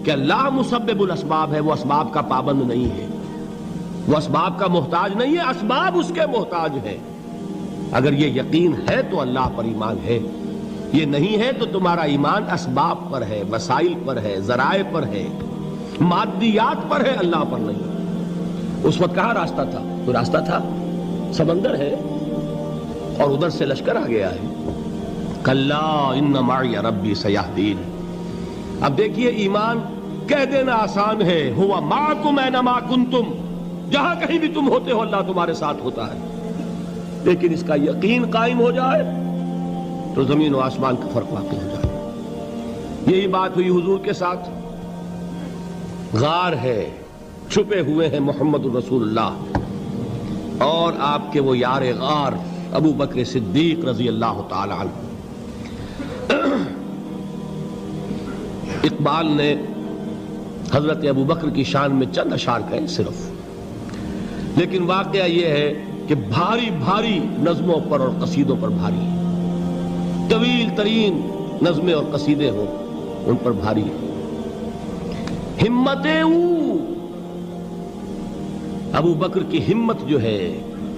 کہ اللہ مسبب الاسباب ہے، وہ اسباب کا پابند نہیں ہے، وہ اسباب کا محتاج نہیں ہے، اسباب اس کے محتاج ہے۔ اگر یہ یقین ہے تو اللہ پر ایمان ہے، یہ نہیں ہے تو تمہارا ایمان اسباب پر ہے، وسائل پر ہے، ذرائع پر ہے، مادیات پر ہے، اللہ پر نہیں۔ اس وقت کہاں راستہ تھا؟ تو راستہ تھا سمندر ہے، اور ادھر سے لشکر آ گیا ہے۔ کلا ان معی ربی سیہدین۔ اب دیکھیے ایمان کہہ دینا آسان ہے، ہوا معکم اینما کنتم، جہاں کہیں بھی تم ہوتے ہو اللہ تمہارے ساتھ ہوتا ہے، لیکن اس کا یقین قائم ہو جائے تو زمین و آسمان کا فرق واقع ہو جائے۔ یہی بات ہوئی حضور کے ساتھ۔ غار ہے، چھپے ہوئے ہیں محمد الرسول اللہ اور آپ کے وہ یار غار ابو بکر صدیق رضی اللہ تعالی عنہ۔ اقبال نے حضرت ابو بکر کی شان میں چند اشعار کہے صرف، لیکن واقعہ یہ ہے کہ بھاری بھاری نظموں پر اور قصیدوں پر بھاری ہے، طویل ترین نظمیں اور قصیدے ہوں ان پر بھاری ہے۔ ہمت ابو بکر کی ہمت جو ہے،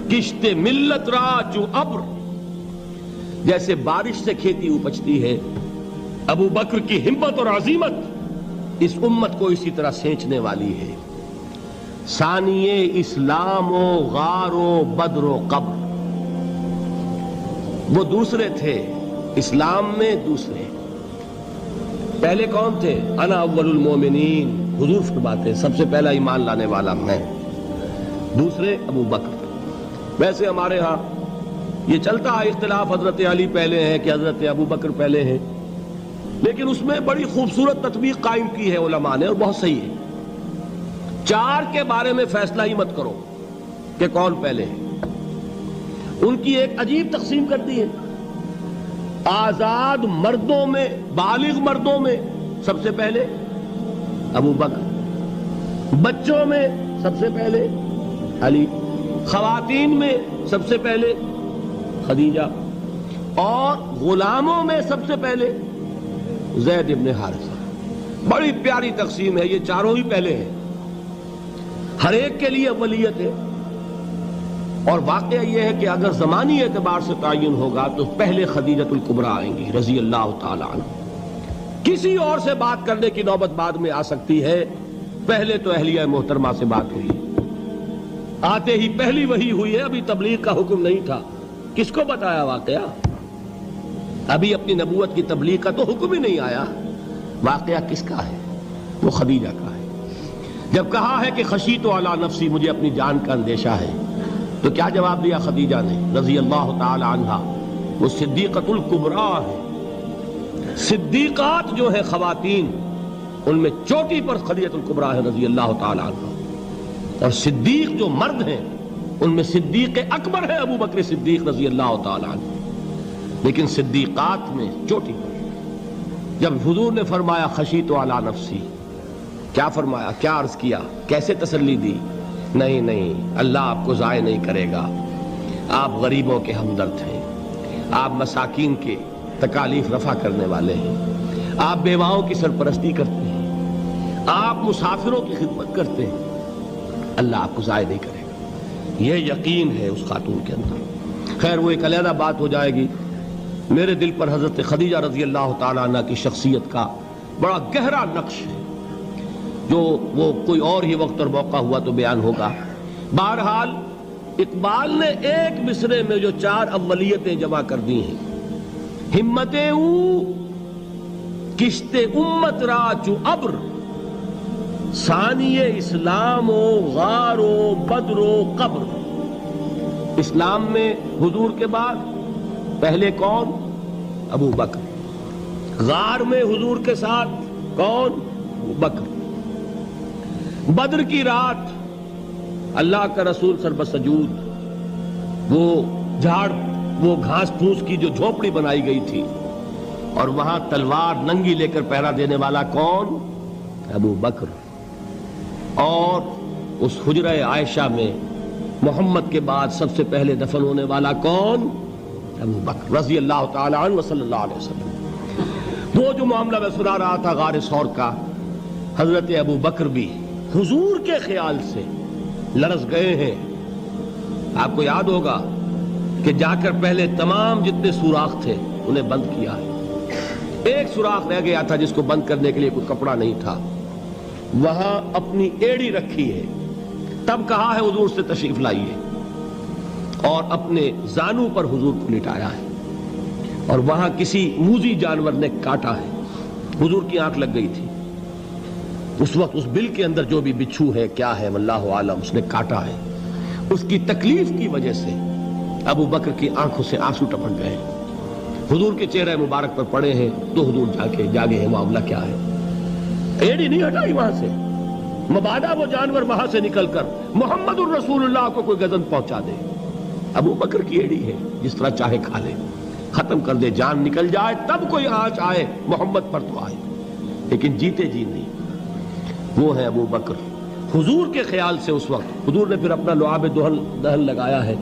کشت ملت را جو ابر، جیسے بارش سے کھیتی اپجتی ہے، ابو بکر کی ہمت اور عزیمت اس امت کو اسی طرح سینچنے والی ہے۔ ثانیے اسلام و غار و بدر و قبر، وہ دوسرے تھے اسلام میں، دوسرے پہلے کون تھے؟ انا اول المومنین، حضور فرماتے ہیں سب سے پہلا ایمان لانے والا میں، دوسرے ابو بکر۔ ویسے ہمارے ہاں یہ چلتا ہے اختلاف، حضرت علی پہلے ہیں کہ حضرت ابو بکر پہلے ہیں، لیکن اس میں بڑی خوبصورت تطبیق قائم کی ہے علماء نے، اور بہت صحیح ہے۔ چار کے بارے میں فیصلہ ہی مت کرو کہ کون پہلے ہے، ان کی ایک عجیب تقسیم کر دی ہے۔ آزاد مردوں میں، بالغ مردوں میں سب سے پہلے ابو بکر، بچوں میں سب سے پہلے علی، خواتین میں سب سے پہلے خدیجہ، اور غلاموں میں سب سے پہلے زید ابن حارثہ۔ بڑی پیاری تقسیم ہے، یہ چاروں ہی پہلے ہیں، ہر ایک کے لیے اولیت ہے۔ اور واقعہ یہ ہے کہ اگر زمانی اعتبار سے تعین ہوگا تو پہلے خدیجۃ الکبریٰ آئیں گی رضی اللہ تعالی عنہ۔ کسی اور سے بات کرنے کی نوبت بعد میں آ سکتی ہے، پہلے تو اہلیہ محترمہ سے بات ہوئی، آتے ہی پہلی وحی ہوئی ہے، ابھی تبلیغ کا حکم نہیں تھا۔ کس کو بتایا واقعہ؟ ابھی اپنی نبوت کی تبلیغ کا تو حکم ہی نہیں آیا۔ واقعہ کس کا ہے؟ وہ خدیجہ کا ہے۔ جب کہا ہے کہ خشیت علی نفسی، مجھے اپنی جان کا اندیشہ ہے، تو کیا جواب دیا خدیجہ نے رضی اللہ تعالی عنہا؟ وہ صدیقۃ الکبریٰ ہے۔ صدیقات جو ہے خواتین، ان میں چوٹی پر خدیجۃ الکبریٰ ہے رضی اللہ تعالی عنہا، اور صدیق جو مرد ہیں ان میں صدیق اکبر ہے ابو بکر صدیق رضی اللہ تعالی عنہ، لیکن صدیقات میں چوٹی پر۔ جب حضور نے فرمایا خشیت علی نفسی، کیا فرمایا؟ کیا عرض کیا؟ کیسے تسلی دی؟ نہیں نہیں، اللہ آپ کو ضائع نہیں کرے گا، آپ غریبوں کے ہمدرد ہیں، آپ مساکین کے تکالیف رفع کرنے والے ہیں، آپ بیواؤں کی سرپرستی کرتے ہیں، آپ مسافروں کی خدمت کرتے ہیں، اللہ آپ کو ضائع نہیں کرے گا۔ یہ یقین ہے اس خاتون کے اندر۔ خیر وہ ایک علیحدہ بات ہو جائے گی۔ میرے دل پر حضرت خدیجہ رضی اللہ تعالیٰ عنہ کی شخصیت کا بڑا گہرا نقش ہے، جو وہ کوئی اور ہی وقت اور موقع ہوا تو بیان ہوگا۔ بہرحال اقبال نے ایک مصرے میں جو چار اولیتیں جمع کر دی ہیں، ہمت او کشت امت را چو ابر، ثانی اسلام و غار و بدر و قبر۔ اسلام میں حضور کے بعد پہلے کون؟ ابو بکر۔ غار میں حضور کے ساتھ کون؟ ابو بکر۔ بدر کی رات اللہ کا رسول سر بسجود، وہ جھاڑ، وہ گھاس پھوس کی جو جھوپڑی بنائی گئی تھی، اور وہاں تلوار ننگی لے کر پہرا دینے والا کون؟ ابو بکر۔ اور اس حجرہ عائشہ میں محمد کے بعد سب سے پہلے دفن ہونے والا کون؟ ابو بکر رضی اللہ تعالی عنہ وصلی اللہ علیہ وسلم۔ وہ جو معاملہ میں سنا رہا تھا غار ثور کا، حضرت ابو بکر بھی حضور کے خیال سے لرز گئے ہیں. آپ کو یاد ہوگا کہ جا کر پہلے تمام جتنے سوراخ تھے انہیں بند کیا ہے. ایک سوراخ رہ گیا تھا جس کو بند کرنے کے لیے کوئی کپڑا نہیں تھا. وہاں اپنی ایڑی رکھی ہے. تب کہا ہے حضور سے تشریف لائیے, اور اپنے زانو پر حضور کو لٹایا ہے. اور وہاں کسی موذی جانور نے کاٹا ہے. حضور کی آنکھ لگ گئی تھی. اس وقت اس بل کے اندر جو بھی بچھو ہے کیا ہے واللہ عالم, اس نے کاٹا ہے. اس کی تکلیف کی وجہ سے ابو بکر کی آنکھوں سے آنسو ٹپک گئے. حضور کے چہرے مبارک پر پڑے ہیں تو حضور جاگے ہیں, معاملہ کیا ہے. ایڑی نہیں ہٹائی وہاں سے, مبادا وہ جانور وہاں سے نکل کر محمد الرسول اللہ کو کوئی گزن پہنچا دے. ابو بکر کی ایڑی ہے, جس طرح چاہے کھا لے, ختم کر دے, جان نکل جائے تب کوئی آنچ آئے محمد پر تو آئے, لیکن جیتے جی نہیں. وہ ہے ابو بکر. حضور کے خیال سے اس وقت حضور نے پھر اپنا لعاب دہن لگایا ہے,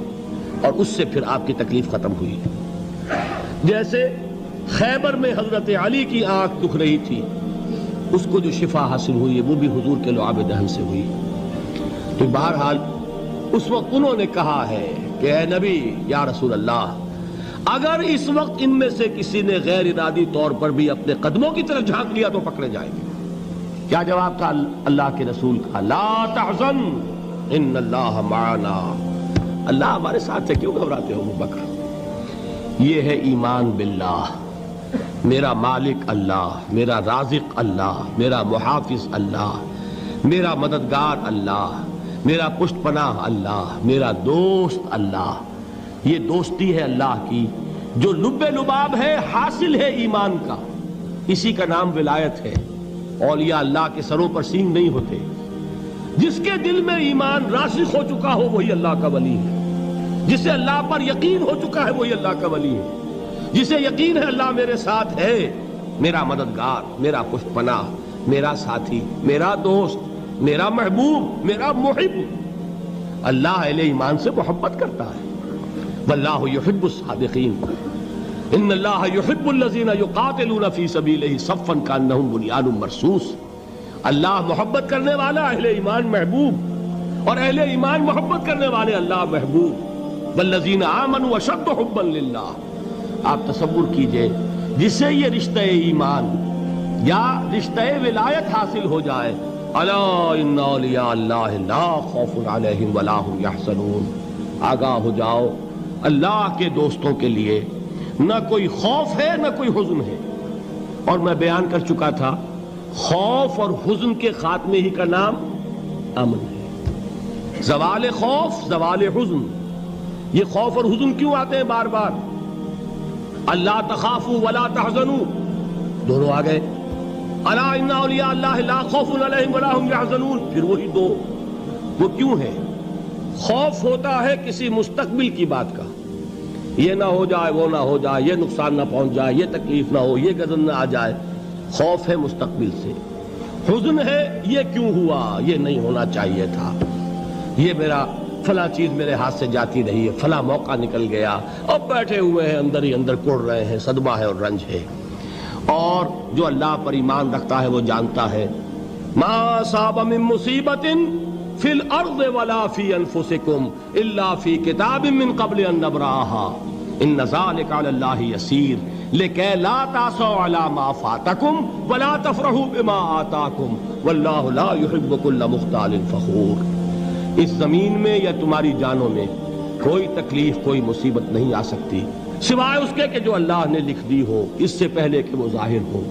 اور اس سے پھر آپ کی تکلیف ختم ہوئی. جیسے خیبر میں حضرت علی کی آنکھ دکھ رہی تھی, اس کو جو شفا حاصل ہوئی ہے وہ بھی حضور کے لعاب دہن سے ہوئی. تو بہرحال اس وقت انہوں نے کہا ہے کہ اے نبی یا رسول اللہ, اگر اس وقت ان میں سے کسی نے غیر ارادی طور پر بھی اپنے قدموں کی طرف جھانک لیا تو پکڑے جائیں گے. کیا جواب تھا اللہ کے رسول کا؟ لا تحزن ان اللہ معنا. اللہ ہمارے ساتھ سے, کیوں گھبراتے ہو ابو بکر؟ یہ ہے ایمان باللہ, میرا مالک اللہ, میرا رازق اللہ, میرا محافظ اللہ, میرا مددگار اللہ, میرا پشت پناہ اللہ, میرا دوست اللہ. یہ دوستی ہے اللہ کی جو لب لباب ہے, حاصل ہے ایمان کا. اسی کا نام ولایت ہے. اولیاء اللہ کے سروں پر سینگ نہیں ہوتے. جس کے دل میں ایمان راسخ ہو چکا ہو وہی اللہ کا ولی ہے. جسے اللہ پر یقین ہو چکا ہے وہی اللہ کا ولی ہے. جسے یقین ہے اللہ میرے ساتھ ہے, میرا مددگار, میرا پشت پناہ, میرا ساتھی, میرا دوست, میرا محبوب, میرا محب. اللہ اہل ایمان سے محبت کرتا ہے. واللہ یحب الصادقین. ان اللہ یحب الذین یقاتلون فی سبیلہ صفا کانہم بنیان مرصوص. اللہ محبت کرنے والا, اہل ایمان محبوب, اور اہل ایمان محبت کرنے والے اللہ محبوب. والذین آمنوا اشد حبا للہ. آپ تصور کیجئے جسے یہ رشتہ ایمان یا رشتہ ولایت حاصل ہو جائے, الا ان اولیاء اللہ لا خوف علیہم ولا هم یحزنون. آگاہ ہو جاؤ, اللہ کے دوستوں کے لیے نہ کوئی خوف ہے نہ کوئی حزن ہے. اور میں بیان کر چکا تھا, خوف اور حزن کے خاتمے ہی کا نام امن ہے. زوال خوف, زوال حزن. یہ خوف اور حزن کیوں آتے ہیں بار بار؟ اللہ تخافوا ولا تحزنوا, دونوں آ گئے. الا ان اولیاء اللہ لا خوف علیہم ولا هم یحزنون, پھر وہی دو. وہ کیوں ہے؟ خوف ہوتا ہے کسی مستقبل کی بات کا, یہ نہ ہو جائے, وہ نہ ہو جائے, یہ نقصان نہ پہنچ جائے, یہ تکلیف نہ ہو, یہ غضب نہ آ جائے. خوف ہے مستقبل سے. حزن ہے یہ کیوں ہوا, یہ نہیں ہونا چاہیے تھا, یہ میرا فلاں چیز میرے ہاتھ سے جاتی رہی ہے, فلاں موقع نکل گیا, اب بیٹھے ہوئے ہیں اندر ہی اندر کڑ رہے ہیں, صدمہ ہے اور رنج ہے. اور جو اللہ پر ایمان رکھتا ہے وہ جانتا ہے ما اصاب من مصیبت فی الارض ولا فی انفسکم الا فی کتاب من قبل ان نبرأها ان ذلک علی اللہ یسیر لکی لا تعصوا علی ما فاتکم ولا تفرحوا بما آتاکم واللہ لا يحب کل مختال فخور. اس زمین میں یا تمہاری جانوں میں کوئی تکلیف, کوئی مصیبت نہیں آ سکتی سوائے اس کے کہ جو اللہ نے لکھ دی ہو, اس سے پہلے کہ وہ ظاہر ہو.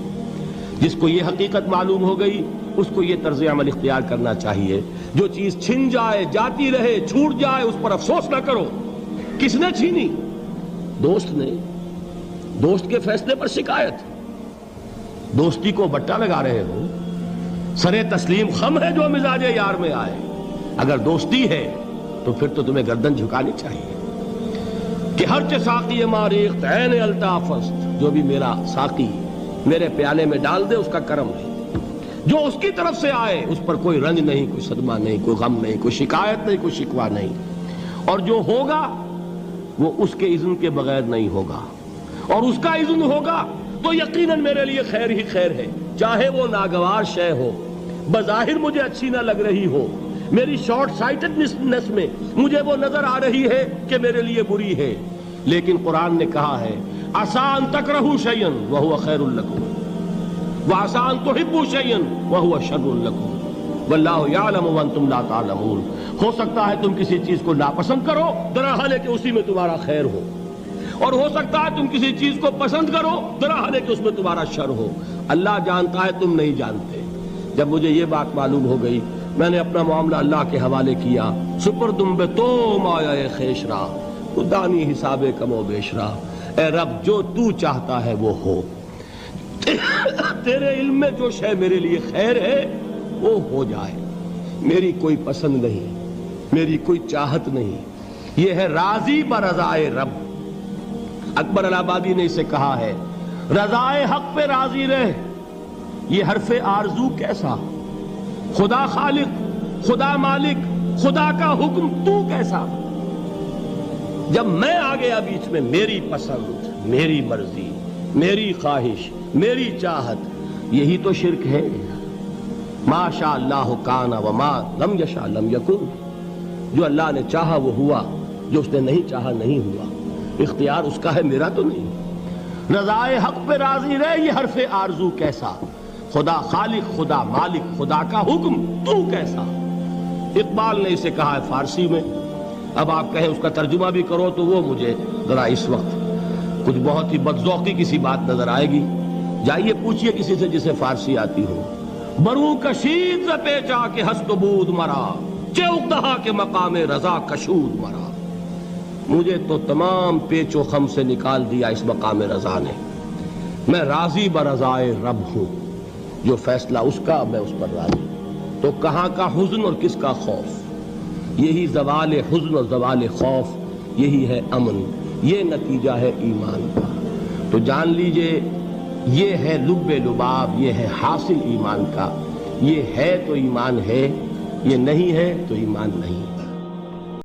جس کو یہ حقیقت معلوم ہو گئی اس کو یہ طرز عمل اختیار کرنا چاہیے. جو چیز چھن جائے, جاتی رہے, چھوٹ جائے, اس پر افسوس نہ کرو. کس نے چھینی؟ دوست نے. دوست کے فیصلے پر شکایت. دوستی کو بٹا لگا رہے ہو, سرے تسلیم خم ہے جو مزاج یار میں آئے. اگر دوستی ہے تو پھر تو تمہیں گردن جھکانی چاہیے کہ ہر چہ ساقی ماریخت عین الطافست, جو بھی میرا ساقی میرے پیالے میں ڈال دے اس کا کرم ہے. جو اس کی طرف سے آئے اس پر کوئی رنج نہیں, کوئی صدمہ نہیں, کوئی غم نہیں, کوئی شکایت نہیں, کوئی شکوہ نہیں. اور جو ہوگا وہ اس کے اذن کے بغیر نہیں ہوگا, اور اس کا اذن ہوگا تو یقیناً میرے لیے خیر ہی خیر ہے, چاہے وہ ناگوار شے ہو, بظاہر مجھے اچھی نہ لگ رہی ہو، میری شارٹ سائٹڈنس میں مجھے وہ نظر آ رہی ہے کہ میرے لیے بری ہے، لیکن قرآن نے کہا ہے عسیٰ ان تکرہوا شیئا وہو خیر لکم وعسیٰ ان تحبوا شیئا وہو شر لکم واللہ یعلم وانتم لا تعلمون۔ ہو سکتا ہے تم کسی چیز کو ناپسند کرو درحال ہے کہ اسی میں تمہارا خیر ہو، اور ہو سکتا ہے تم کسی چیز کو پسند کرو درحال ہے کہ اس میں تمہارا شر ہو۔ اللہ جانتا ہے، تم نہیں جانتے۔ جب مجھے یہ بات معلوم ہو گئی، میں نے اپنا معاملہ اللہ کے حوالے کیا۔ سپردم بے تو مایا خیش را خدانی حساب کم و بیش را، اے رب جو تو چاہتا ہے وہ ہو، تیرے علم میں جو شے میرے لیے خیر ہے وہ ہو جائے، میری کوئی پسند نہیں، میری کوئی چاہت نہیں، یہ ہے راضی برضائے رب۔ اکبر الہ آبادی نے اسے کہا ہے رضائے حق پہ راضی رہ، یہ حرف آرزو کیسا، خدا خالق، خدا مالک، خدا کا حکم تو کیسا۔ جب میں آ گیا بیچ میں، میری پسند، میری مرضی، میری خواہش، میری چاہت، یہی تو شرک ہے۔ ما شاء اللہ کان وما لم یشاء لم یکن، جو اللہ نے چاہا وہ ہوا، جو اس نے نہیں چاہا نہیں ہوا، اختیار اس کا ہے، میرا تو نہیں۔ رضائے حق پہ راضی رہے، یہ حرف آرزو کیسا، خدا خالق، خدا مالک، خدا کا حکم تو کیسا۔ اقبال نے اسے کہا ہے فارسی میں، اب آپ کہیں اس کا ترجمہ بھی کرو تو وہ مجھے ذرا اس وقت کچھ بہت ہی بدذوقی کسی بات نظر آئے گی۔ جائیے پوچھئے کسی سے جسے فارسی آتی ہو، برو کشید ز پیچا کے ہست و بود مرا، چے اقدہا کے مقام رضا کشود مرا۔ مجھے تو تمام پیچ و خم سے نکال دیا اس مقام رضا نے، میں راضی برضائے رب ہوں، جو فیصلہ اس کا میں اس پر راضی۔ تو کہاں کا حزن اور کس کا خوف، یہی زوال حزن اور زوال خوف، یہی ہے امن، یہ نتیجہ ہے ایمان کا۔ تو جان لیجئے یہ ہے لب لباب، یہ ہے حاصل ایمان کا، یہ ہے تو ایمان ہے، یہ نہیں ہے تو ایمان نہیں۔